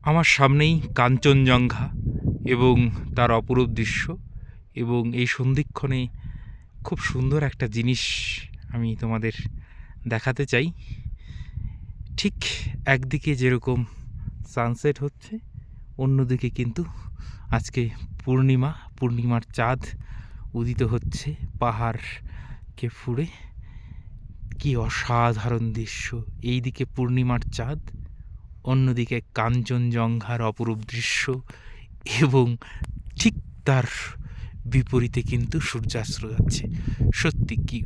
আমার সামনেই কাঞ্চনজঙ্ঘা এবং তার অপরূপ দৃশ্য, এবং এই সন্ধিক্ষণে খুব সুন্দর একটা জিনিস আমি তোমাদের দেখাতে চাই। ঠিক একদিকে যেরকম সানসেট হচ্ছে, অন্যদিকে কিন্তু আজকে পূর্ণিমার চাঁদ উদিত হচ্ছে পাহাড়কে ফুঁড়ে। কি অসাধারণ দৃশ্য! এইদিকে পূর্ণিমার চাঁদ, অন্যদিকে কাঞ্চনজঙ্ঘার অপরূপ দৃশ্য, এবং ঠিক তার বিপরীতে কিন্তু সূর্যাস্ত যাচ্ছে। সত্যি কি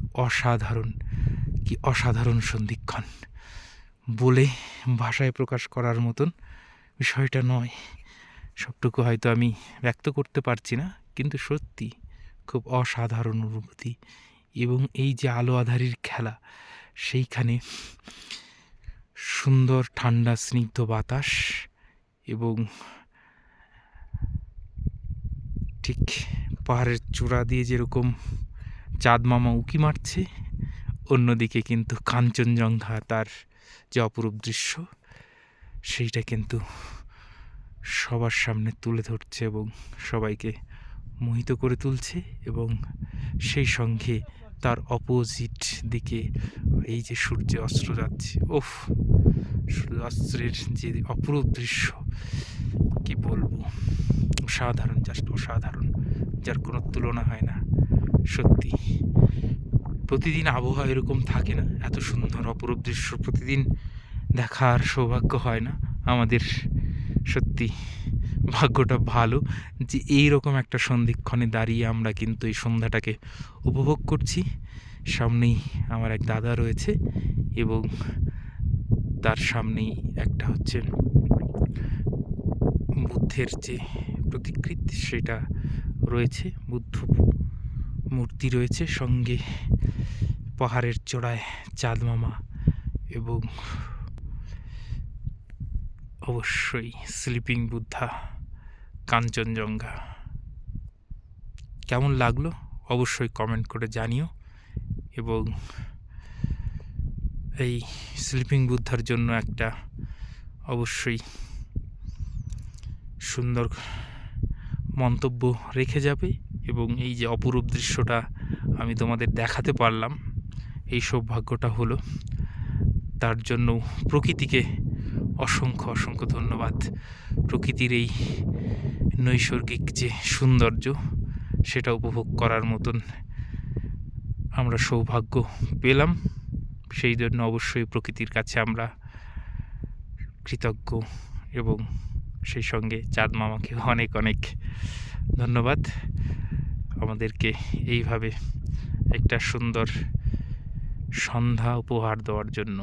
অসাধারণ সন্ধিক্ষণ! বলে ভাষায় প্রকাশ করার মতন বিষয়টা নয়। সবটুকু হয়তো আমি ব্যক্ত করতে পারছি না, কিন্তু সত্যি খুব অসাধারণ অনুভূতি। এবং এই যে আলো আঁধারির খেলা, সেইখানে সুন্দর ঠান্ডা স্নিগ্ধ বাতাস, এবং ঠিক পাহাড়ের চূড়া দিয়ে যেরকম চাঁদ মামা উঁকি মারছে, অন্যদিকে কিন্তু কাঞ্চনজঙ্ঘা তার যে অপরূপ দৃশ্য, সেইটা কিন্তু সবার সামনে তুলে ধরছে এবং সবাইকে মোহিত করে তুলছে। এবং সেই সঙ্গে তার অপোজিট দিকে এই যে সূর্য অস্ত যাচ্ছে, সূর্যাস্তের যে অপরূপ দৃশ্য, কি বলবো, অসাধারণ, জাস্ট অসাধারণ, যার কোনো তুলনা হয় না। সত্যি প্রতিদিন আবহাওয়া এরকম থাকে না, এত সুন্দর অপরূপ দৃশ্য প্রতিদিন দেখার সৌভাগ্য হয় না আমাদের। সত্যি ভাগ্যটা ভালো যে এই রকম একটা সন্ধিক্ষণে দাঁড়িয়ে আমরা কিন্তু এই সন্ধ্যাটাকে উপভোগ করছি। সামনেই আমার এক দাদা রয়েছে, এবং তার সামনেই একটা হচ্ছে বুদ্ধের যে প্রতিকৃতি সেটা রয়েছে, বুদ্ধ মূর্তি রয়েছে, সঙ্গে পাহাড়ের চূড়ায় চাঁদ মামা, এবং অবশ্যই স্লিপিং বুদ্ধা, কাঞ্চনজঙ্ঘা। কেমন লাগলো অবশ্যই কমেন্ট করে জানিও। এবং এই স্লিপিং বুদ্ধার জন্য একটা অবশ্যই সুন্দর মন্তব্য রেখে যাবে। এবং এই যে অপরূপ দৃশ্যটা আমি তোমাদের দেখাতে পারলাম, এই সৌভাগ্যটা হলো, তার জন্য প্রকৃতিকে অসংখ্য অসংখ্য ধন্যবাদ। প্রকৃতির এই নৈসর্গিক যে সৌন্দর্য, সেটা উপভোগ করার মতন আমরা সৌভাগ্য পেলাম। সেই জন্য অবশ্যই প্রকৃতির কাছে আমরা কৃতজ্ঞ, এবং সেই সঙ্গে চাঁদ মামাকে অনেক অনেক ধন্যবাদ আমাদেরকে এইভাবে একটা সুন্দর সন্ধ্যা উপহার দেওয়ার জন্য।